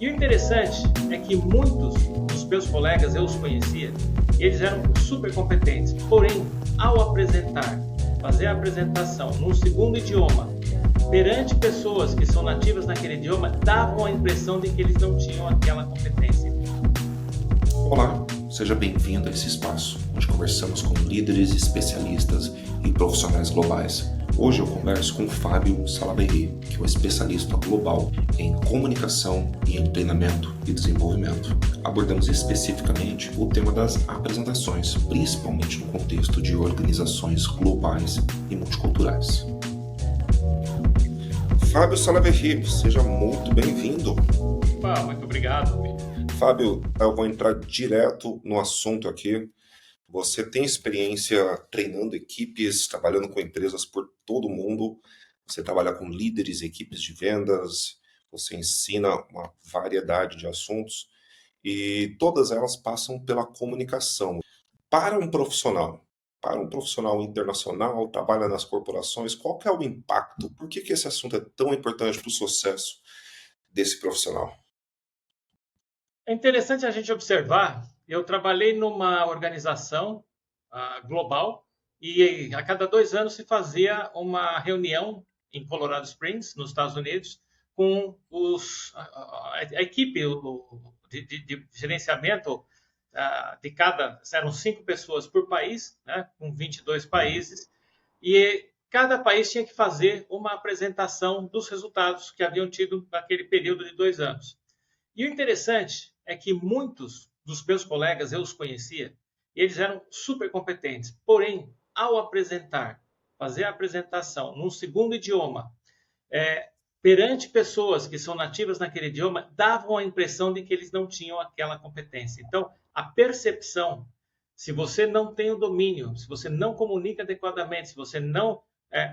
E o interessante é que muitos dos meus colegas eu os conhecia e eles eram super competentes. Porém, ao fazer a apresentação num segundo idioma, perante pessoas que são nativas naquele idioma, davam a impressão de que eles não tinham aquela competência. Olá, seja bem-vindo a esse espaço, onde conversamos com líderes, especialistas e profissionais globais. Hoje eu converso com Fábio Salaverry, que é um especialista global em comunicação e em treinamento e desenvolvimento. Abordamos especificamente o tema das apresentações, principalmente no contexto de organizações globais e multiculturais. Fábio Salaverry, seja muito bem-vindo. Muito obrigado. Fábio, eu vou entrar direto no assunto aqui. Você tem experiência treinando equipes, trabalhando com empresas por todo o mundo. Você trabalha com líderes, equipes de vendas. Você ensina uma variedade de assuntos e todas elas passam pela comunicação. Para um profissional internacional, trabalha nas corporações, qual que é o impacto? Por que esse assunto é tão importante para o sucesso desse profissional? É interessante a gente observar, eu trabalhei numa organização global e a cada 2 anos se fazia uma reunião em Colorado Springs, nos Estados Unidos, com a equipe de gerenciamento eram 5 pessoas por país, né, com 22 países, e cada país tinha que fazer uma apresentação dos resultados que haviam tido naquele período de 2 anos. E o interessante é que muitos dos meus colegas eu os conhecia e eles eram super competentes. Porém, ao fazer a apresentação num segundo idioma, perante pessoas que são nativas naquele idioma, davam a impressão de que eles não tinham aquela competência. Então, a percepção, se você não tem o domínio, se você não comunica adequadamente, se você não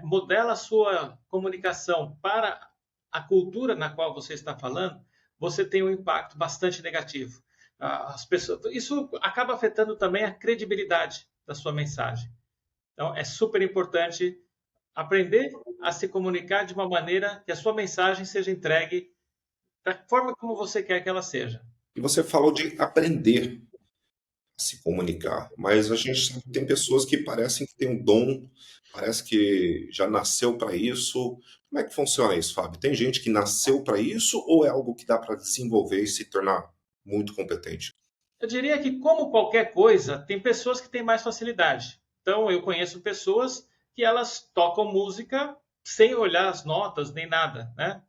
modela a sua comunicação para a cultura na qual você está falando, você tem um impacto bastante negativo. Isso acaba afetando também a credibilidade da sua mensagem. Então, é super importante aprender a se comunicar de uma maneira que a sua mensagem seja entregue da forma como você quer que ela seja. E você falou de aprender a se comunicar, mas a gente tem pessoas que parecem que têm um dom, parece que já nasceu para isso. Como é que funciona isso, Fábio? Tem gente que nasceu para isso ou é algo que dá para desenvolver e se tornar muito competente? Eu diria que, como qualquer coisa, tem pessoas que têm mais facilidade. Então, eu conheço pessoas que elas tocam música sem olhar as notas nem nada, né?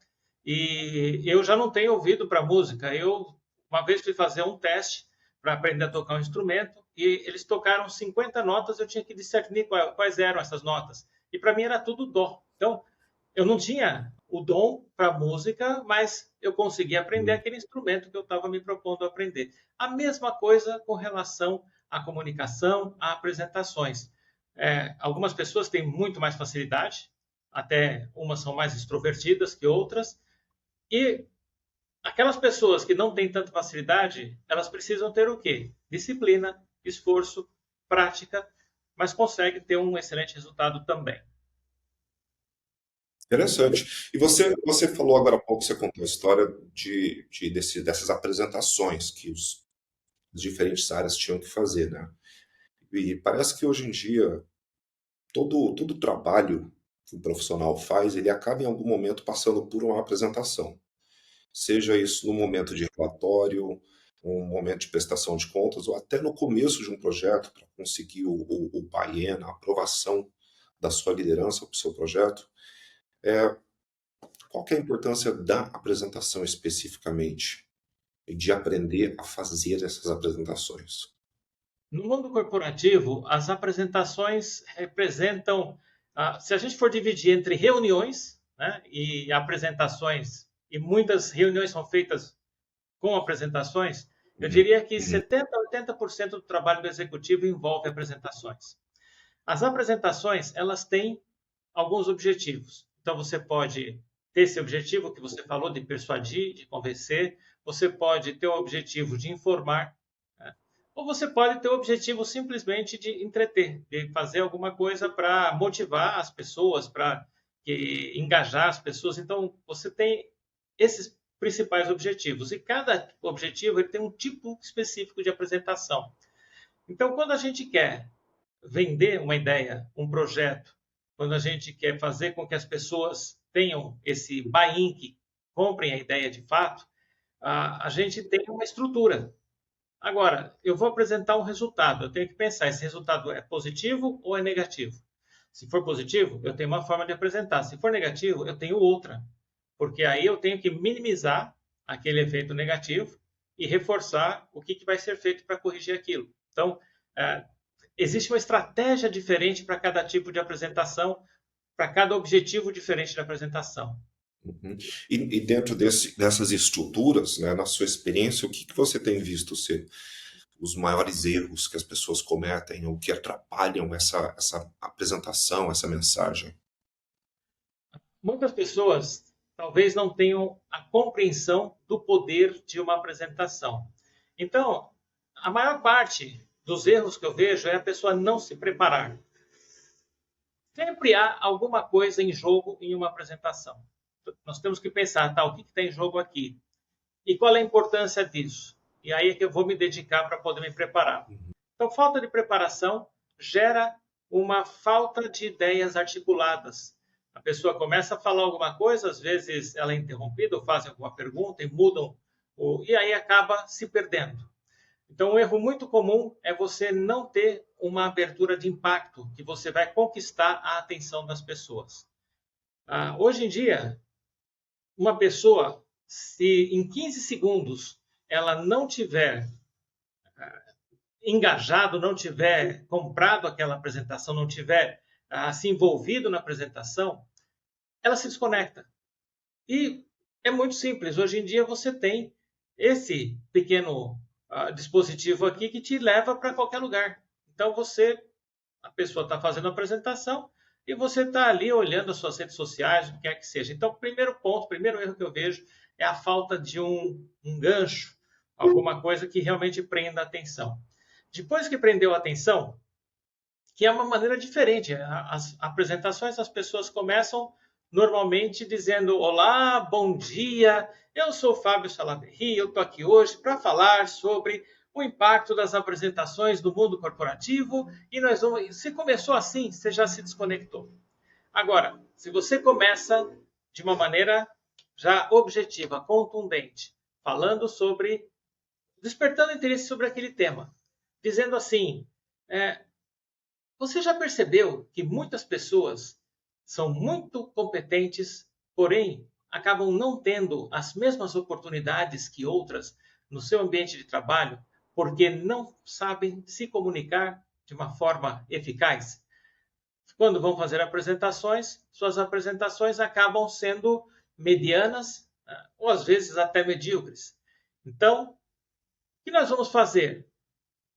E eu já não tenho ouvido para música. Eu, uma vez, fui fazer um teste para aprender a tocar um instrumento e eles tocaram 50 notas, eu tinha que discernir quais eram essas notas. E para mim era tudo dó. Então, eu não tinha o dom para música, mas eu consegui aprender aquele instrumento que eu estava me propondo a aprender. A mesma coisa com relação à comunicação, a apresentações. Algumas pessoas têm muito mais facilidade, até umas são mais extrovertidas que outras, e aquelas pessoas que não têm tanta facilidade, elas precisam ter o quê? Disciplina, esforço, prática, mas conseguem ter um excelente resultado também. Interessante. E você falou agora há pouco, você contou a história dessas apresentações que as diferentes áreas tinham que fazer, né? E parece que hoje em dia, todo trabalho que o profissional faz, ele acaba em algum momento passando por uma apresentação. Seja isso no momento de relatório, um momento de prestação de contas, ou até no começo de um projeto, para conseguir o buy-in, a aprovação da sua liderança para o seu projeto. Qual que é a importância da apresentação especificamente? E de aprender a fazer essas apresentações? No mundo corporativo, as apresentações representam, se a gente for dividir entre reuniões, né, e apresentações, e muitas reuniões são feitas com apresentações, eu diria que 70% a 80% do trabalho do executivo envolve apresentações. As apresentações, elas têm alguns objetivos. Então, você pode ter esse objetivo que você falou de persuadir, de convencer, você pode ter o objetivo de informar, né? Ou você pode ter o objetivo simplesmente de entreter, de fazer alguma coisa para motivar as pessoas, para engajar as pessoas. Então, você tem esses principais objetivos. E cada objetivo ele tem um tipo específico de apresentação. Então, quando a gente quer vender uma ideia, um projeto, quando a gente quer fazer com que as pessoas tenham esse buy-in, que comprem a ideia de fato, a gente tem uma estrutura. Agora, eu vou apresentar um resultado. Eu tenho que pensar, esse resultado é positivo ou é negativo? Se for positivo, eu tenho uma forma de apresentar. Se for negativo, eu tenho outra. Porque aí eu tenho que minimizar aquele efeito negativo e reforçar o que vai ser feito para corrigir aquilo. Então, existe uma estratégia diferente para cada tipo de apresentação, para cada objetivo diferente da apresentação. Uhum. E dentro dessas estruturas, né, na sua experiência, o que você tem visto ser os maiores erros que as pessoas cometem ou que atrapalham essa apresentação, essa mensagem? Muitas pessoas talvez não tenham a compreensão do poder de uma apresentação. Então, a maior parte dos erros que eu vejo é a pessoa não se preparar. Sempre há alguma coisa em jogo em uma apresentação. Nós temos que pensar, tá, o que está em jogo aqui? E qual é a importância disso? E aí é que eu vou me dedicar para poder me preparar. Então, falta de preparação gera uma falta de ideias articuladas. A pessoa começa a falar alguma coisa, às vezes ela é interrompida ou fazem alguma pergunta e mudam, e aí acaba se perdendo. Então, um erro muito comum é você não ter uma abertura de impacto, que você vai conquistar a atenção das pessoas. Hoje em dia, uma pessoa, se em 15 segundos ela não tiver engajado, não tiver comprado aquela apresentação, não tiver se envolvido na apresentação, ela se desconecta. E é muito simples. Hoje em dia você tem esse pequeno dispositivo aqui que te leva para qualquer lugar. Então a pessoa está fazendo a apresentação e você está ali olhando as suas redes sociais, o que quer que seja. Então, primeiro ponto, primeiro erro que eu vejo é a falta de um gancho, alguma coisa que realmente prenda a atenção. Depois que prendeu a atenção, que é uma maneira diferente. As apresentações, as pessoas começam normalmente dizendo: olá, bom dia, eu sou o Fábio Salaverry, eu estou aqui hoje para falar sobre o impacto das apresentações do mundo corporativo e nós vamos... Se começou assim, você já se desconectou. Agora, se você começa de uma maneira já objetiva, contundente, falando sobre... despertando interesse sobre aquele tema, dizendo assim, você já percebeu que muitas pessoas são muito competentes, porém acabam não tendo as mesmas oportunidades que outras no seu ambiente de trabalho, porque não sabem se comunicar de uma forma eficaz? Quando vão fazer apresentações, suas apresentações acabam sendo medianas, ou às vezes até medíocres. Então, o que nós vamos fazer?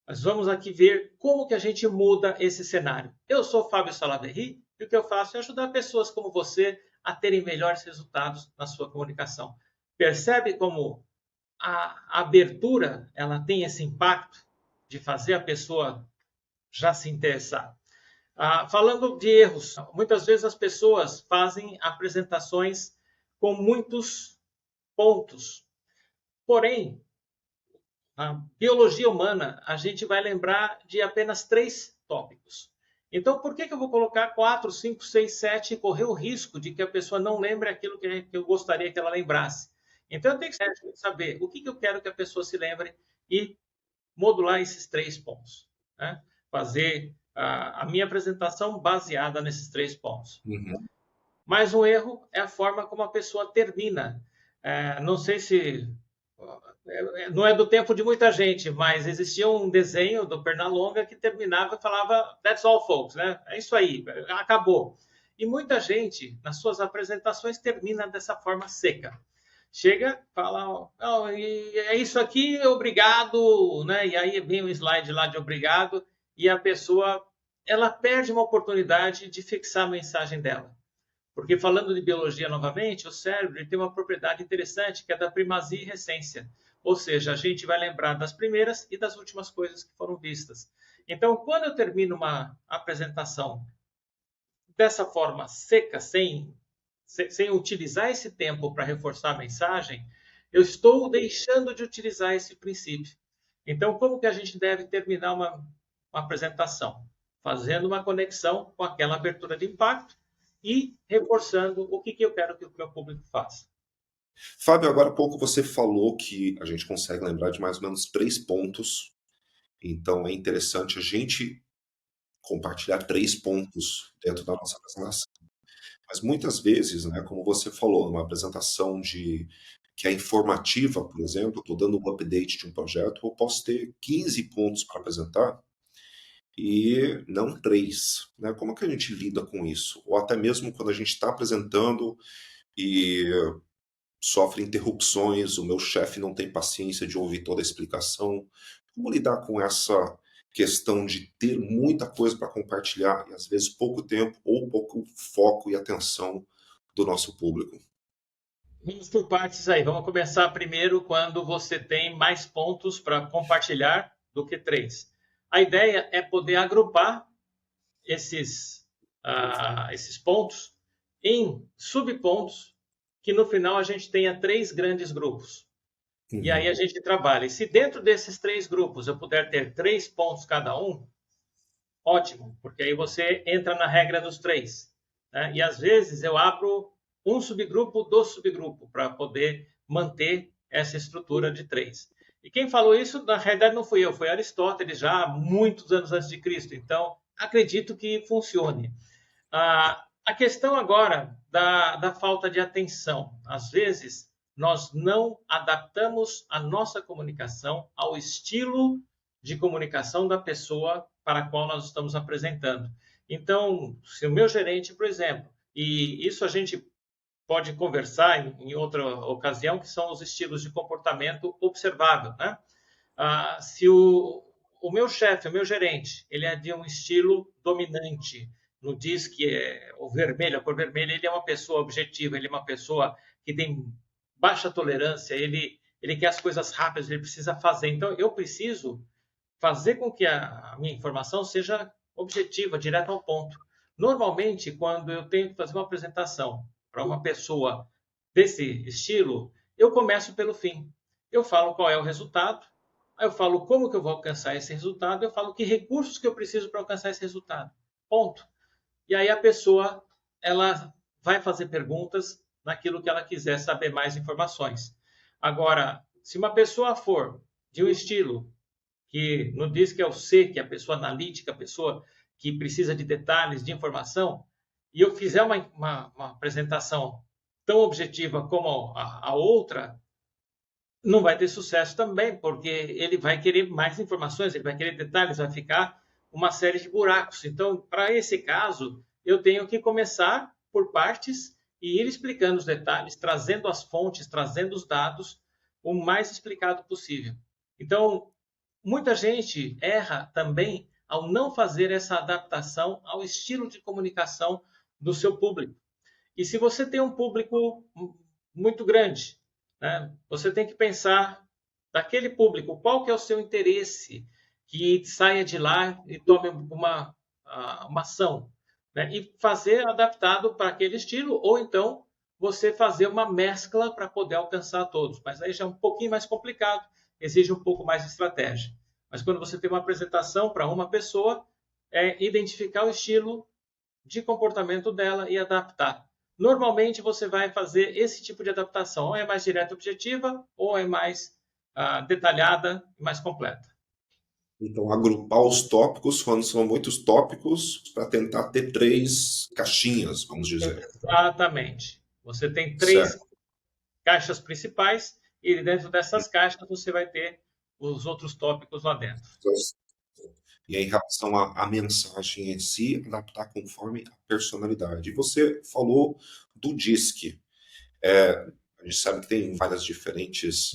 Nós vamos aqui ver como que a gente muda esse cenário. Eu sou Fábio Salaverry e o que eu faço é ajudar pessoas como você a terem melhores resultados na sua comunicação. Percebe como a abertura ela tem esse impacto de fazer a pessoa já se interessar? Falando de erros, muitas vezes as pessoas fazem apresentações com muitos pontos. Porém, a biologia humana, a gente vai lembrar de apenas 3 tópicos. Então, por que eu vou colocar 4, 5, 6, 7 e correr o risco de que a pessoa não lembre aquilo que eu gostaria que ela lembrasse? Então, eu tenho que saber o que eu quero que a pessoa se lembre e modular esses 3 pontos. Né? Fazer a minha apresentação baseada nesses 3 pontos. Uhum. Mais um erro é a forma como a pessoa termina. Não sei se... não é do tempo de muita gente, mas existia um desenho do Pernalonga que terminava e falava "That's all, folks", né? É isso aí, acabou. E muita gente, nas suas apresentações, termina dessa forma seca. Chega, fala, oh, é isso aqui, obrigado, né? E aí vem um slide lá de obrigado e a pessoa, ela perde uma oportunidade de fixar a mensagem dela. Porque falando de biologia novamente, o cérebro ele tem uma propriedade interessante que é da primazia e recência. Ou seja, a gente vai lembrar das primeiras e das últimas coisas que foram vistas. Então, quando eu termino uma apresentação dessa forma seca, sem utilizar esse tempo para reforçar a mensagem, eu estou deixando de utilizar esse princípio. Então, como que a gente deve terminar uma apresentação? Fazendo uma conexão com aquela abertura de impacto e reforçando o que eu quero que o meu público faça. Fábio, agora há pouco você falou que a gente consegue lembrar de mais ou menos 3 pontos. Então é interessante a gente compartilhar 3 pontos dentro da nossa apresentação. Mas muitas vezes, né, como você falou, numa apresentação que é informativa, por exemplo, estou dando um update de um projeto, eu posso ter 15 pontos para apresentar e não 3. Né? Como é que a gente lida com isso? Ou até mesmo quando a gente está apresentando e sofre interrupções, o meu chefe não tem paciência de ouvir toda a explicação. Como lidar com essa questão de ter muita coisa para compartilhar e às vezes pouco tempo ou pouco foco e atenção do nosso público? Vamos por partes aí. Vamos começar primeiro quando você tem mais pontos para compartilhar do que 3. A ideia é poder agrupar esses pontos em subpontos que no final a gente tenha 3 grandes grupos. E aí a gente trabalha. E se dentro desses 3 grupos eu puder ter 3 pontos cada um, ótimo, porque aí você entra na regra dos 3. Né? E às vezes eu abro um subgrupo do subgrupo para poder manter essa estrutura de 3. E quem falou isso, na realidade, não fui eu, foi Aristóteles, já há muitos anos antes de Cristo. Então, acredito que funcione. A questão agora da falta de atenção. Às vezes, nós não adaptamos a nossa comunicação ao estilo de comunicação da pessoa para a qual nós estamos apresentando. Então, se o meu gerente, por exemplo, e isso a gente pode conversar em outra ocasião, que são os estilos de comportamento observável, né? Se o meu chefe, o meu gerente, ele é de um estilo dominante, no diz que é o vermelho, a cor vermelha, ele é uma pessoa objetiva, ele é uma pessoa que tem baixa tolerância, ele quer as coisas rápidas, ele precisa fazer. Então, eu preciso fazer com que a minha informação seja objetiva, direta ao ponto. Normalmente, quando eu tenho que fazer uma apresentação para uma pessoa desse estilo, eu começo pelo fim. Eu falo qual é o resultado, aí eu falo como que eu vou alcançar esse resultado, eu falo que recursos que eu preciso para alcançar esse resultado. Ponto. E aí a pessoa ela vai fazer perguntas naquilo que ela quiser saber mais informações. Agora, se uma pessoa for de um estilo que não diz que é o C, que é a pessoa analítica, a pessoa que precisa de detalhes, de informação, e eu fizer uma apresentação tão objetiva como a outra, não vai ter sucesso também, porque ele vai querer mais informações, ele vai querer detalhes, vai ficar uma série de buracos. Então, para esse caso, eu tenho que começar por partes e ir explicando os detalhes, trazendo as fontes, trazendo os dados o mais explicado possível. Então, muita gente erra também ao não fazer essa adaptação ao estilo de comunicação do seu público. E se você tem um público muito grande, né, você tem que pensar daquele público, qual que é o seu interesse, que saia de lá e tome uma ação. Né, e fazer adaptado para aquele estilo, ou então você fazer uma mescla para poder alcançar todos. Mas aí já é um pouquinho mais complicado, exige um pouco mais de estratégia. Mas quando você tem uma apresentação para uma pessoa, é identificar o estilo de comportamento dela e adaptar. Normalmente você vai fazer esse tipo de adaptação, ou é mais direta e objetiva, ou é mais detalhada e mais completa. Então, agrupar os tópicos, quando são muitos tópicos, para tentar ter 3 caixinhas, vamos dizer. Exatamente. Você tem 3 Certo. caixas principais e dentro dessas caixas você vai ter os outros tópicos lá dentro. E aí, em relação à mensagem em si, adaptar conforme a personalidade. E você falou do DISC. A gente sabe que tem várias diferentes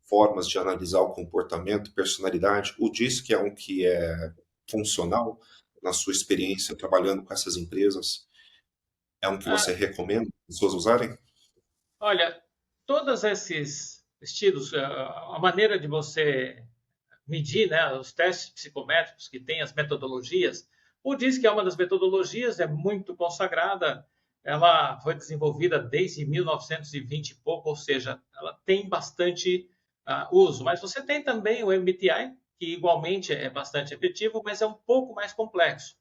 formas de analisar o comportamento, personalidade. O DISC é um que é funcional na sua experiência trabalhando com essas empresas. É um que você recomenda as pessoas usarem? Olha, todos esses estilos, a maneira de você medir, né, os testes psicométricos que tem, as metodologias, o DISC é uma das metodologias, é muito consagrada, ela foi desenvolvida desde 1920 e pouco, ou seja, ela tem bastante uso. Mas você tem também o MBTI, que igualmente é bastante efetivo, mas é um pouco mais complexo.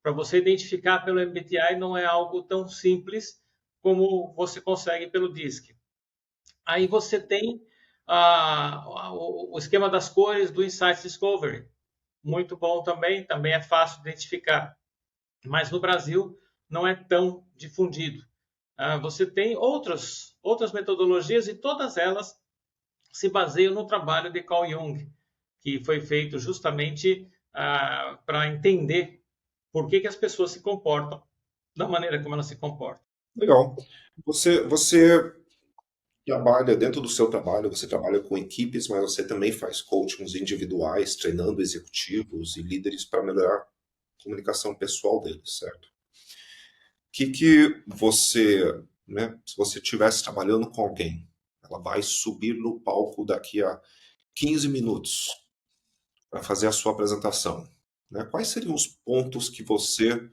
Para você identificar pelo MBTI não é algo tão simples como você consegue pelo DISC. Aí você tem o esquema das cores do Insights Discovery. Muito bom também, também é fácil de identificar. Mas no Brasil não é tão difundido. Você tem outras metodologias e todas elas se baseiam no trabalho de Carl Jung, que foi feito justamente para entender por que as pessoas se comportam da maneira como elas se comportam. Legal. Você trabalha dentro do seu trabalho, você trabalha com equipes, mas você também faz coachings individuais, treinando executivos e líderes para melhorar a comunicação pessoal deles, certo? Que você, né, se você estivesse trabalhando com alguém, ela vai subir no palco daqui a 15 minutos para fazer a sua apresentação, né? Quais seriam os pontos que você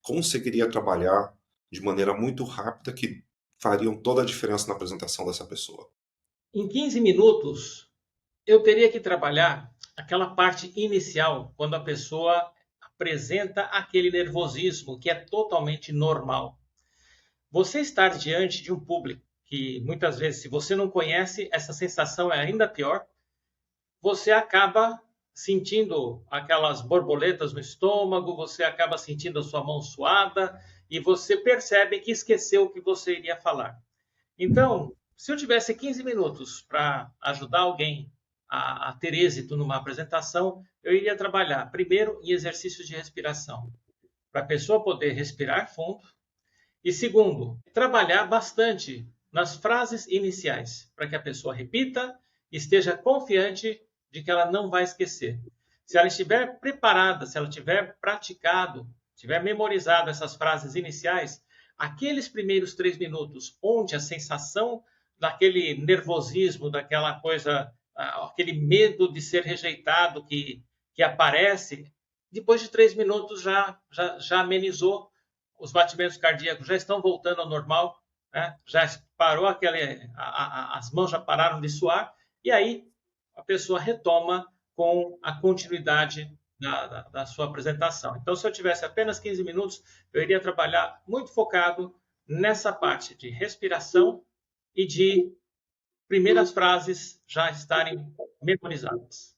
conseguiria trabalhar de maneira muito rápida que fariam toda a diferença na apresentação dessa pessoa? Em 15 minutos, eu teria que trabalhar aquela parte inicial, quando a pessoa apresenta aquele nervosismo que é totalmente normal. Você estar diante de um público que muitas vezes, se você não conhece, essa sensação é ainda pior, você acaba sentindo aquelas borboletas no estômago, você acaba sentindo a sua mão suada e você percebe que esqueceu o que você iria falar. Então, se eu tivesse 15 minutos para ajudar alguém a ter êxito numa apresentação, eu iria trabalhar primeiro em exercícios de respiração, para a pessoa poder respirar fundo, e segundo, trabalhar bastante nas frases iniciais, para que a pessoa repita e esteja confiante de que ela não vai esquecer. Se ela estiver preparada, se ela tiver praticado, tiver memorizado essas frases iniciais, aqueles primeiros 3 minutos, onde a sensação daquele nervosismo, daquela coisa, aquele medo de ser rejeitado que aparece, depois de 3 minutos já amenizou, os batimentos cardíacos já estão voltando ao normal, né? Já parou as mãos já pararam de suar, e aí a pessoa retoma com a continuidade da sua apresentação. Então, se eu tivesse apenas 15 minutos, eu iria trabalhar muito focado nessa parte de respiração e de primeiras frases já estarem memorizadas.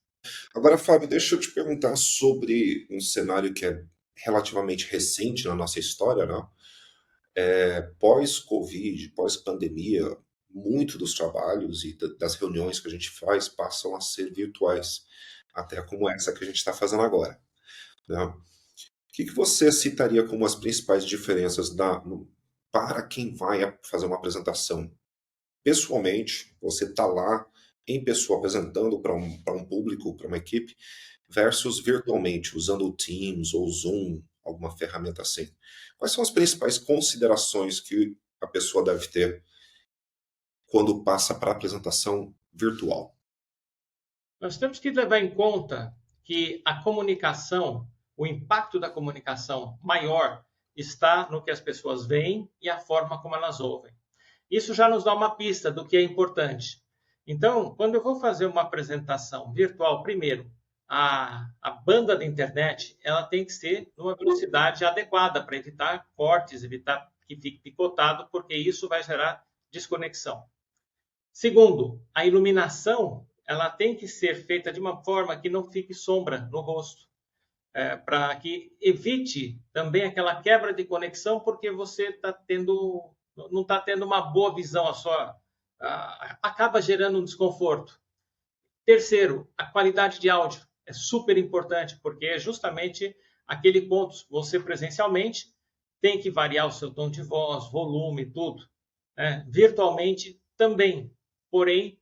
Agora, Fábio, deixa eu te perguntar sobre um cenário que é relativamente recente na nossa história, né? Pós-Covid, pós-pandemia, muito dos trabalhos e das reuniões que a gente faz passam a ser virtuais, até como essa que a gente está fazendo agora, né? O que você citaria como as principais diferenças para quem vai fazer uma apresentação? Pessoalmente, você está lá em pessoa apresentando para um público, para uma equipe, versus virtualmente, usando o Teams ou o Zoom, alguma ferramenta assim. Quais são as principais considerações que a pessoa deve ter quando passa para a apresentação virtual? Nós temos que levar em conta que a comunicação, o impacto da comunicação maior está no que as pessoas veem e a forma como elas ouvem. Isso já nos dá uma pista do que é importante. Então, quando eu vou fazer uma apresentação virtual, primeiro, a banda da internet ela tem que ser numa velocidade adequada para evitar cortes, evitar que fique picotado, porque isso vai gerar desconexão. Segundo, a iluminação ela tem que ser feita de uma forma que não fique sombra no rosto, para que evite também aquela quebra de conexão, porque você não está tendo uma boa visão, acaba gerando um desconforto. Terceiro, a qualidade de áudio é super importante, porque é justamente aquele ponto, você presencialmente tem que variar o seu tom de voz, volume, tudo, né? Virtualmente também, porém,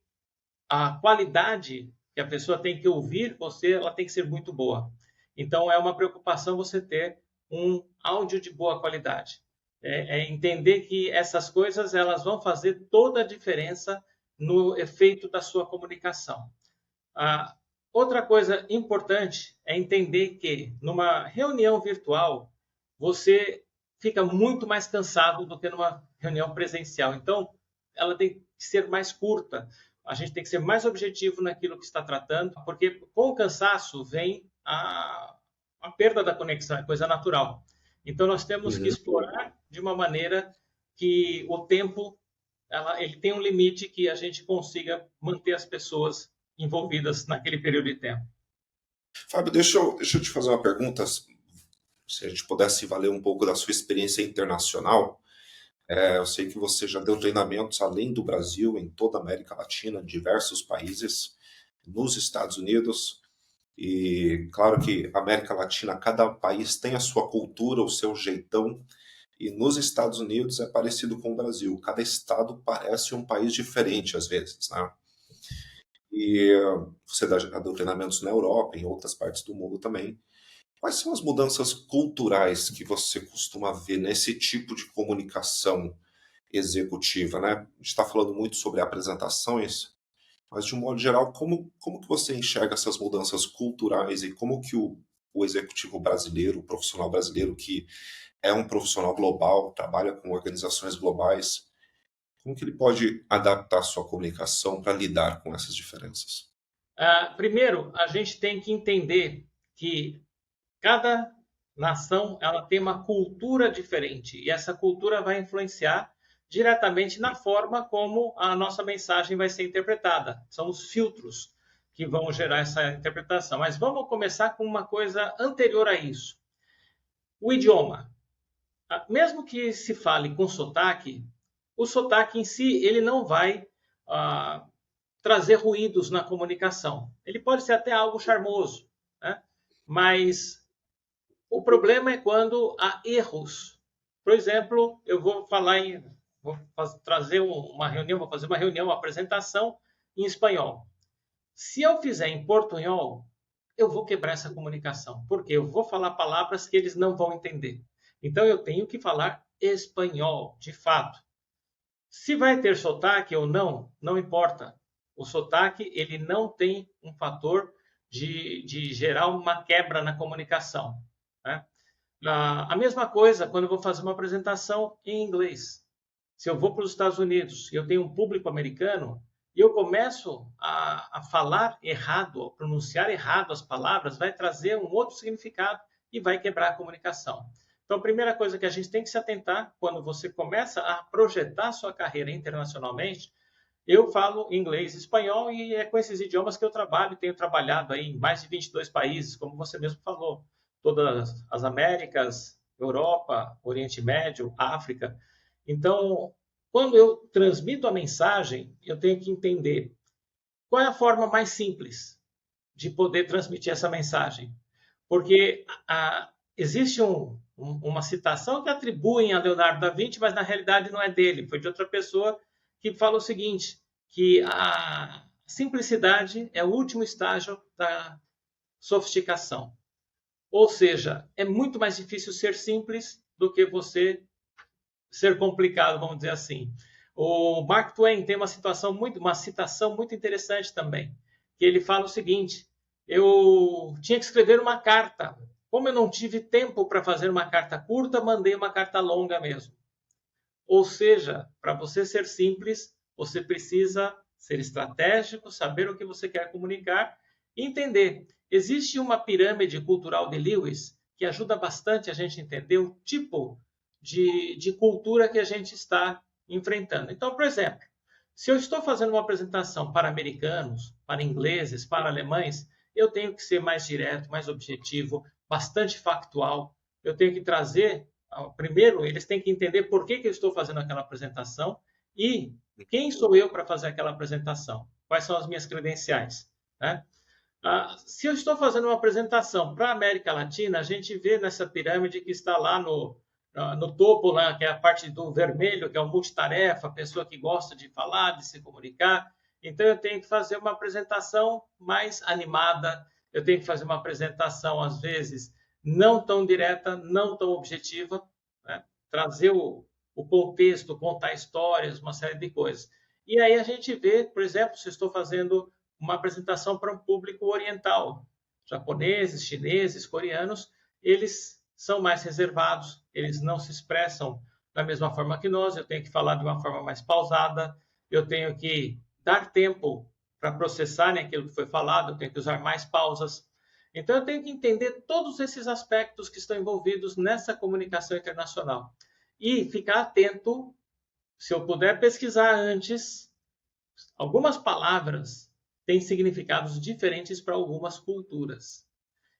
a qualidade que a pessoa tem que ouvir você, ela tem que ser muito boa. Então, é uma preocupação você ter um áudio de boa qualidade. É entender que essas coisas elas vão fazer toda a diferença no efeito da sua comunicação. Outra coisa importante é entender que numa reunião virtual você fica muito mais cansado do que numa reunião presencial. Então, ela tem que ser mais curta. A gente tem que ser mais objetivo naquilo que está tratando, porque com o cansaço vem a perda da conexão, é coisa natural. Então, nós temos que Uhum. explorar de uma maneira que o tempo ele tem um limite que a gente consiga manter as pessoas envolvidas naquele período de tempo. Fábio, deixa eu te fazer uma pergunta. Se a gente pudesse valer um pouco da sua experiência internacional, eu sei que você já deu treinamentos além do Brasil, em toda a América Latina, em diversos países, nos Estados Unidos. E claro que a América Latina, cada país tem a sua cultura, o seu jeitão. E nos Estados Unidos é parecido com o Brasil. Cada estado parece um país diferente às vezes, né? E você já deu treinamentos na Europa, em outras partes do mundo também. Quais são as mudanças culturais que você costuma ver nesse tipo de comunicação executiva, né? A gente está falando muito sobre apresentações, mas de um modo geral, como que você enxerga essas mudanças culturais e como que o executivo brasileiro, o profissional brasileiro que é um profissional global, trabalha com organizações globais, como que ele pode adaptar sua comunicação para lidar com essas diferenças? Primeiro, a gente tem que entender que cada nação ela tem uma cultura diferente e essa cultura vai influenciar diretamente na forma como a nossa mensagem vai ser interpretada. São os filtros que vão gerar essa interpretação. Mas vamos começar com uma coisa anterior a isso. O idioma. Mesmo que se fale com sotaque, o sotaque em si ele não vai trazer ruídos na comunicação. Ele pode ser até algo charmoso, né? Mas o problema é quando há erros. Por exemplo, eu trazer uma reunião, vou fazer uma reunião, uma apresentação em espanhol. Se eu fizer em portunhol, eu vou quebrar essa comunicação, porque eu vou falar palavras que eles não vão entender. Então eu tenho que falar espanhol, de fato. Se vai ter sotaque ou não, não importa. O sotaque ele não tem um fator de gerar uma quebra na comunicação, né? A mesma coisa quando eu vou fazer uma apresentação em inglês. Se eu vou para os Estados Unidos e eu tenho um público americano e eu começo a falar errado, a pronunciar errado as palavras, vai trazer um outro significado e vai quebrar a comunicação. Então, a primeira coisa que a gente tem que se atentar quando você começa a projetar a sua carreira internacionalmente, eu falo inglês e espanhol e é com esses idiomas que eu trabalho, tenho trabalhado aí em mais de 22 países, como você mesmo falou, todas as Américas, Europa, Oriente Médio, África. Então, quando eu transmito a mensagem, eu tenho que entender qual é a forma mais simples de poder transmitir essa mensagem. Porque existe uma citação que atribuem a Leonardo da Vinci, mas na realidade não é dele, foi de outra pessoa que fala o seguinte, que a simplicidade é o último estágio da sofisticação. Ou seja, é muito mais difícil ser simples do que você ser complicado, vamos dizer assim. O Mark Twain tem uma citação muito interessante também, que ele fala o seguinte: eu tinha que escrever uma carta. Como eu não tive tempo para fazer uma carta curta, mandei uma carta longa mesmo. Ou seja, para você ser simples, você precisa ser estratégico, saber o que você quer comunicar e entender. Existe uma pirâmide cultural de Lewis que ajuda bastante a gente a entender o tipo de cultura que a gente está enfrentando. Então, por exemplo, se eu estou fazendo uma apresentação para americanos, para ingleses, para alemães, eu tenho que ser mais direto, mais objetivo, bastante factual. Eu tenho que trazer, primeiro, eles têm que entender por que eu estou fazendo aquela apresentação e quem sou eu para fazer aquela apresentação, quais são as minhas credenciais, né? Se eu estou fazendo uma apresentação para a América Latina, a gente vê nessa pirâmide que está lá no topo, né, que é a parte do vermelho, que é o multitarefa, a pessoa que gosta de falar, de se comunicar. Então, eu tenho que fazer uma apresentação mais animada, eu tenho que fazer uma apresentação, às vezes, não tão direta, não tão objetiva, né? Trazer o contexto, contar histórias, uma série de coisas. E aí a gente vê, por exemplo, se eu estou fazendo uma apresentação para um público oriental, japoneses, chineses, coreanos, eles são mais reservados, eles não se expressam da mesma forma que nós, eu tenho que falar de uma forma mais pausada, eu tenho que dar tempo para processarem aquilo que foi falado, eu tenho que usar mais pausas. Então, eu tenho que entender todos esses aspectos que estão envolvidos nessa comunicação internacional. E ficar atento, se eu puder pesquisar antes, algumas palavras têm significados diferentes para algumas culturas.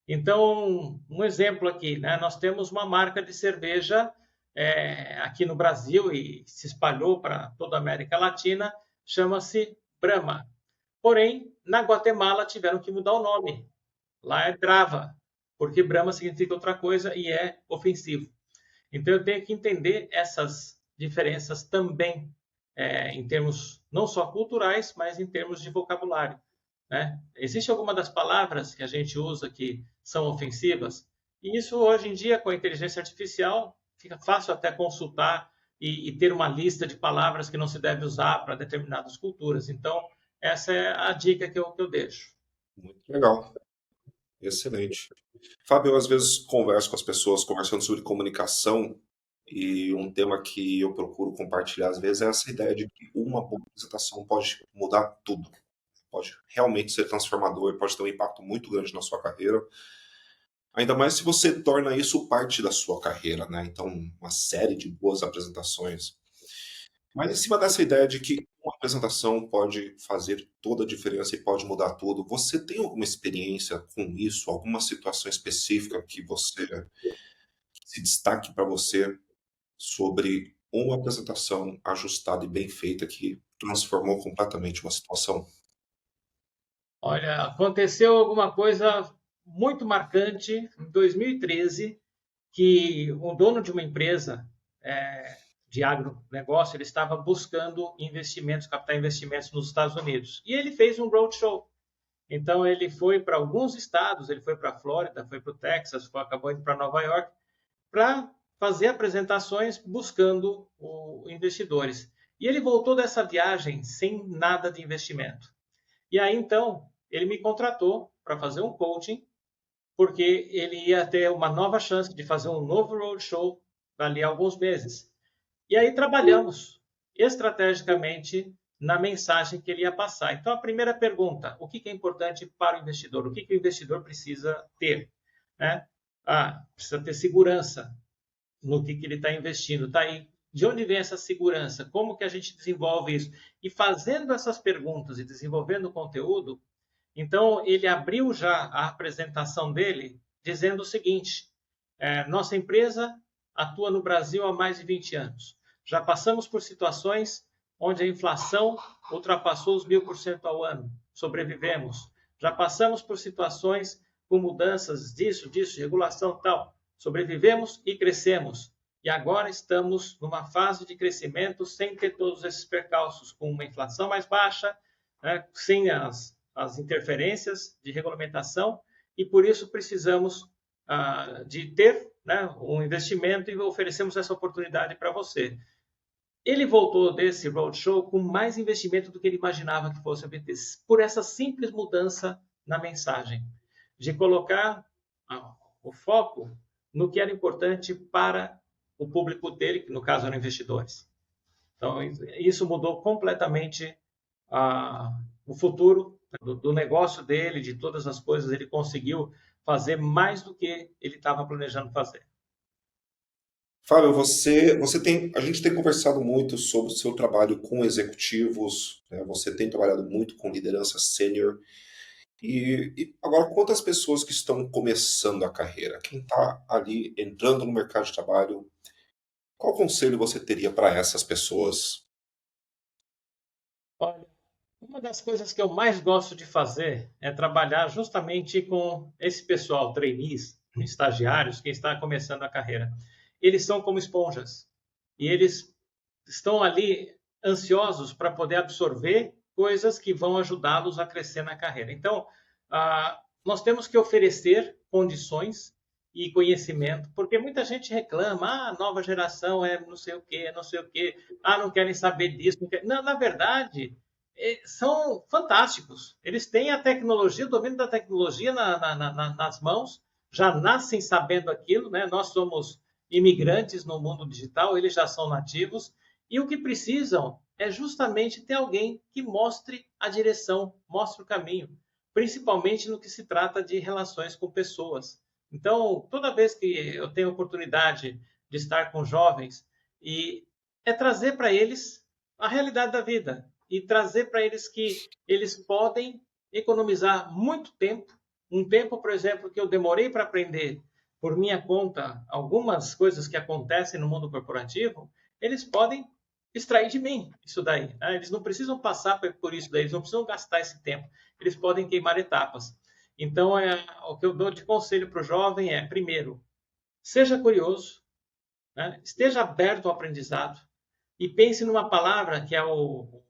Então, um exemplo aqui, né? Nós temos uma marca de cerveja aqui no Brasil e se espalhou para toda a América Latina, chama-se Brahma. Porém, na Guatemala tiveram que mudar o nome. Lá é Brava, porque Brahma significa outra coisa e é ofensivo. Então, eu tenho que entender essas diferenças também, em termos não só culturais, mas em termos de vocabulário, né? Existe alguma das palavras que a gente usa que são ofensivas, e isso hoje em dia, com a inteligência artificial, fica fácil até consultar e ter uma lista de palavras que não se deve usar para determinadas culturas. Então, essa é a dica que eu deixo. Muito legal. Excelente. Fábio, eu às vezes converso com as pessoas, conversando sobre comunicação, e um tema que eu procuro compartilhar às vezes é essa ideia de que uma boa apresentação pode mudar tudo. Pode realmente ser transformador, pode ter um impacto muito grande na sua carreira. Ainda mais se você torna isso parte da sua carreira, né? Então, uma série de boas apresentações. Mas em cima dessa ideia de que uma apresentação pode fazer toda a diferença e pode mudar tudo, você tem alguma experiência com isso? Alguma situação específica que você se destaque para você sobre uma apresentação ajustada e bem feita que transformou completamente uma situação? Olha, aconteceu alguma coisa muito marcante em 2013, que um dono de uma empresa de agronegócio, ele estava buscando investimentos, captar investimentos nos Estados Unidos. E ele fez um roadshow. Então, ele foi para alguns estados, ele foi para a Flórida, foi para o Texas, acabou indo para Nova York, para fazer apresentações buscando investidores. E ele voltou dessa viagem sem nada de investimento. E aí, então, ele me contratou para fazer um coaching, porque ele ia ter uma nova chance de fazer um novo roadshow dali a alguns meses. E aí trabalhamos estrategicamente na mensagem que ele ia passar. Então, a primeira pergunta, o que é importante para o investidor? O que o investidor precisa ter? Né? Precisa ter segurança no que ele está investindo. Tá aí. De onde vem essa segurança? Como que a gente desenvolve isso? E fazendo essas perguntas e desenvolvendo o conteúdo, então ele abriu já a apresentação dele dizendo o seguinte: nossa empresa atua no Brasil há mais de 20 anos. Já passamos por situações onde a inflação ultrapassou os 1000% ao ano. Sobrevivemos. Já passamos por situações com mudanças disso, regulação tal. Sobrevivemos e crescemos. E agora estamos numa fase de crescimento sem ter todos esses percalços, com uma inflação mais baixa, né, sem as interferências de regulamentação, e por isso precisamos de ter, né, um investimento e oferecemos essa oportunidade para você. Ele voltou desse roadshow com mais investimento do que ele imaginava que fosse obter, por essa simples mudança na mensagem, de colocar o foco no que era importante para o público dele, que no caso eram investidores. Então, isso mudou completamente o futuro do negócio dele, de todas as coisas. Ele conseguiu fazer mais do que ele estava planejando fazer. Fábio, a gente tem conversado muito sobre o seu trabalho com executivos, né? Você tem trabalhado muito com liderança sênior. E agora, quantas pessoas que estão começando a carreira? Quem está ali entrando no mercado de trabalho, qual conselho você teria para essas pessoas? Olha, uma das coisas que eu mais gosto de fazer é trabalhar justamente com esse pessoal, trainees, estagiários, que está começando a carreira. Eles são como esponjas e eles estão ali ansiosos para poder absorver coisas que vão ajudá-los a crescer na carreira. Então, nós temos que oferecer condições e conhecimento, porque muita gente reclama, a nova geração é não sei o quê, não sei o quê, não querem saber disso. Não, na verdade, são fantásticos. Eles têm a tecnologia, o domínio da tecnologia nas mãos, já nascem sabendo aquilo, né? Nós somos imigrantes no mundo digital, eles já são nativos, e o que precisam é justamente ter alguém que mostre a direção, mostre o caminho, principalmente no que se trata de relações com pessoas. Então, toda vez que eu tenho oportunidade de estar com jovens, e é trazer para eles a realidade da vida e trazer para eles que eles podem economizar muito tempo, um tempo, por exemplo, que eu demorei para aprender por minha conta algumas coisas que acontecem no mundo corporativo, eles podem extrair de mim isso daí. Né? Eles não precisam passar por isso daí, eles não precisam gastar esse tempo, eles podem queimar etapas. Então, o que eu dou de conselho para o jovem é, primeiro, seja curioso, né? Esteja aberto ao aprendizado e pense numa palavra que é o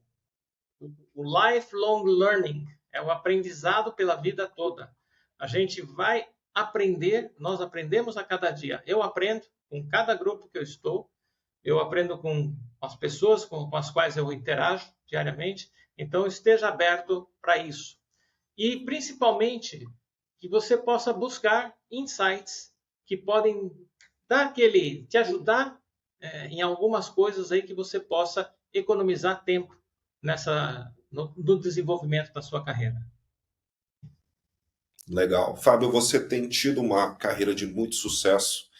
lifelong learning, é o aprendizado pela vida toda. A gente vai aprender, nós aprendemos a cada dia. Eu aprendo com cada grupo que eu estou, eu aprendo com as pessoas com as quais eu interajo diariamente, então esteja aberto para isso. E, principalmente, que você possa buscar insights que podem te ajudar em algumas coisas aí que você possa economizar tempo no desenvolvimento da sua carreira. Legal. Fábio, você tem tido uma carreira de muito sucesso,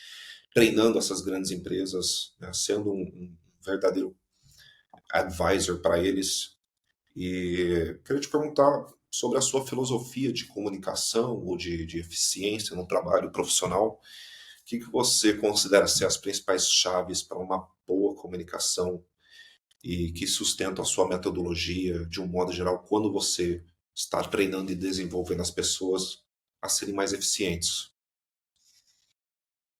treinando essas grandes empresas, né, sendo um verdadeiro advisor para eles. E queria te perguntar sobre a sua filosofia de comunicação ou de eficiência no trabalho profissional. O que você considera ser as principais chaves para uma boa comunicação e que sustentam a sua metodologia, de um modo geral, quando você está treinando e desenvolvendo as pessoas a serem mais eficientes?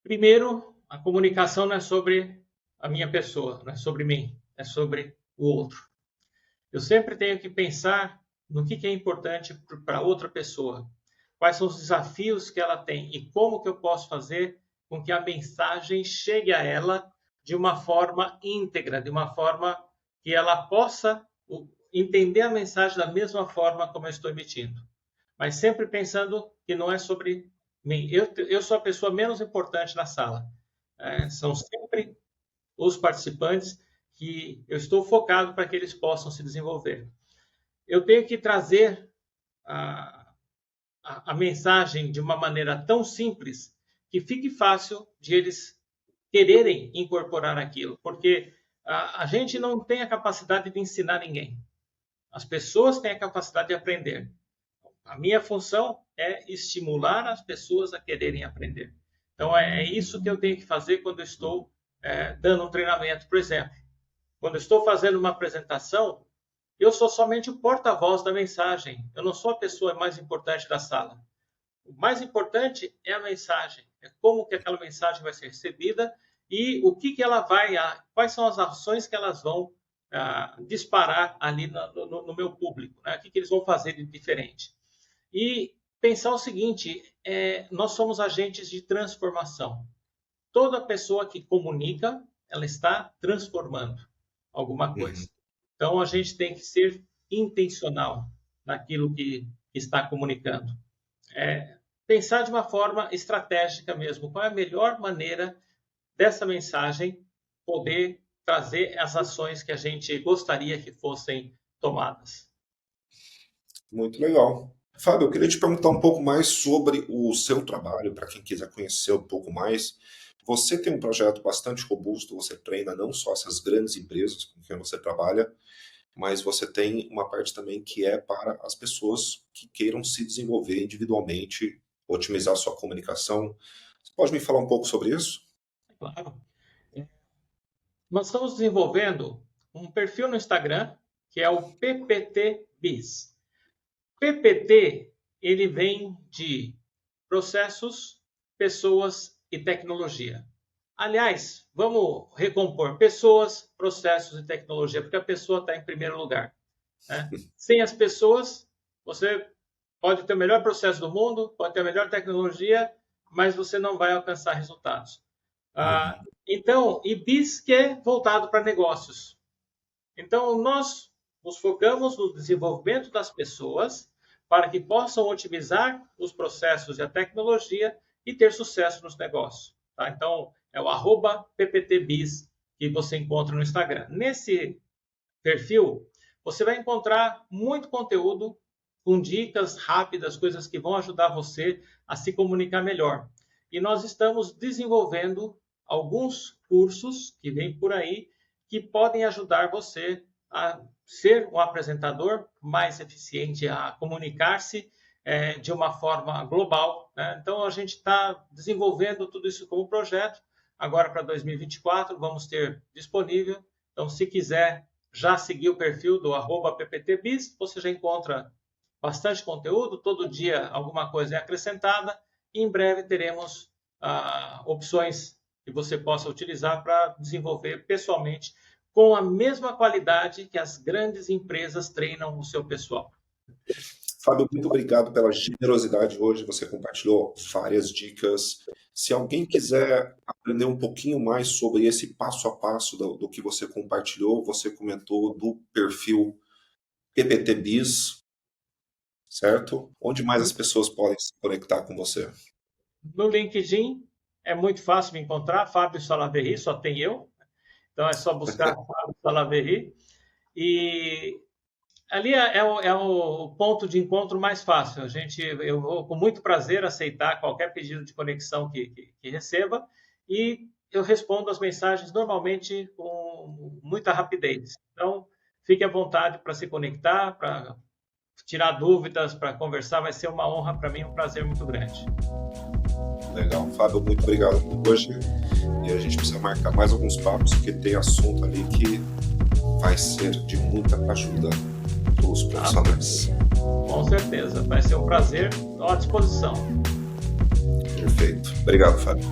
Primeiro, a comunicação não é sobre a minha pessoa, não é sobre mim, é sobre o outro. Eu sempre tenho que pensar no que é importante para outra pessoa, quais são os desafios que ela tem e como que eu posso fazer com que a mensagem chegue a ela de uma forma íntegra, de uma forma que ela possa entender a mensagem da mesma forma como eu estou emitindo. Mas sempre pensando que não é sobre mim. Eu sou a pessoa menos importante na sala. São sempre os participantes que eu estou focado para que eles possam se desenvolver. Eu tenho que trazer a mensagem de uma maneira tão simples que fique fácil de eles quererem incorporar aquilo, porque a gente não tem a capacidade de ensinar ninguém. As pessoas têm a capacidade de aprender. A minha função é estimular as pessoas a quererem aprender. Então, é isso que eu tenho que fazer quando eu estou dando um treinamento. Por exemplo, quando eu estou fazendo uma apresentação, eu sou somente o porta-voz da mensagem. Eu não sou a pessoa mais importante da sala. O mais importante é a mensagem, é como que aquela mensagem vai ser recebida e o que ela vai, quais são as ações que elas vão disparar ali no meu público, né? O que eles vão fazer de diferente. E pensar o seguinte, nós somos agentes de transformação. Toda pessoa que comunica, ela está transformando alguma coisa. Então, a gente tem que ser intencional naquilo que está comunicando. Pensar de uma forma estratégica mesmo. Qual é a melhor maneira dessa mensagem poder trazer as ações que a gente gostaria que fossem tomadas? Muito legal. Fábio, eu queria te perguntar um pouco mais sobre o seu trabalho, para quem quiser conhecer um pouco mais. Você tem um projeto bastante robusto, você treina não só essas grandes empresas com quem você trabalha, mas você tem uma parte também que é para as pessoas que queiram se desenvolver individualmente, otimizar sua comunicação. Você pode me falar um pouco sobre isso? Claro. Nós estamos desenvolvendo um perfil no Instagram que é o PPT Biz. PPT, ele vem de processos, pessoas e tecnologia. Aliás, vamos recompor pessoas, processos e tecnologia, porque a pessoa está em primeiro lugar. Né? Sem as pessoas, você pode ter o melhor processo do mundo, pode ter a melhor tecnologia, mas você não vai alcançar resultados. Então, IBIS que é voltado para negócios. Então, nós nos focamos no desenvolvimento das pessoas para que possam otimizar os processos e a tecnologia e ter sucesso nos negócios. Tá? Então, é o @pptbiz que você encontra no Instagram. Nesse perfil, você vai encontrar muito conteúdo com dicas rápidas, coisas que vão ajudar você a se comunicar melhor. E nós estamos desenvolvendo alguns cursos que vêm por aí que podem ajudar você a ser um apresentador mais eficiente, a comunicar-se de uma forma global, né? Então, a gente está desenvolvendo tudo isso como projeto. Agora, para 2024, vamos ter disponível. Então, se quiser já seguir o perfil do @pptbiz, você já encontra bastante conteúdo, todo dia alguma coisa é acrescentada, e em breve teremos opções que você possa utilizar para desenvolver pessoalmente com a mesma qualidade que as grandes empresas treinam o seu pessoal. Fábio, muito obrigado pela generosidade hoje. Você compartilhou várias dicas. Se alguém quiser aprender um pouquinho mais sobre esse passo a passo do que você compartilhou, você comentou do perfil PPTBiz, certo? Onde mais as pessoas podem se conectar com você? No LinkedIn é muito fácil me encontrar, Fábio Salaverry, só tem eu. Então é só buscar Fábio Salaverry. E ali é o ponto de encontro mais fácil. Eu vou com muito prazer aceitar qualquer pedido de conexão que receba, e eu respondo as mensagens normalmente com muita rapidez. Então, fique à vontade para se conectar, para tirar dúvidas, para conversar. Vai ser uma honra para mim, um prazer muito grande. Legal, Fábio, muito obrigado por hoje. E a gente precisa marcar mais alguns papos, porque tem assunto ali que vai ser de muita ajuda para os profissionais. Com certeza, vai ser um prazer. Estou à disposição. Perfeito. Obrigado, Fábio.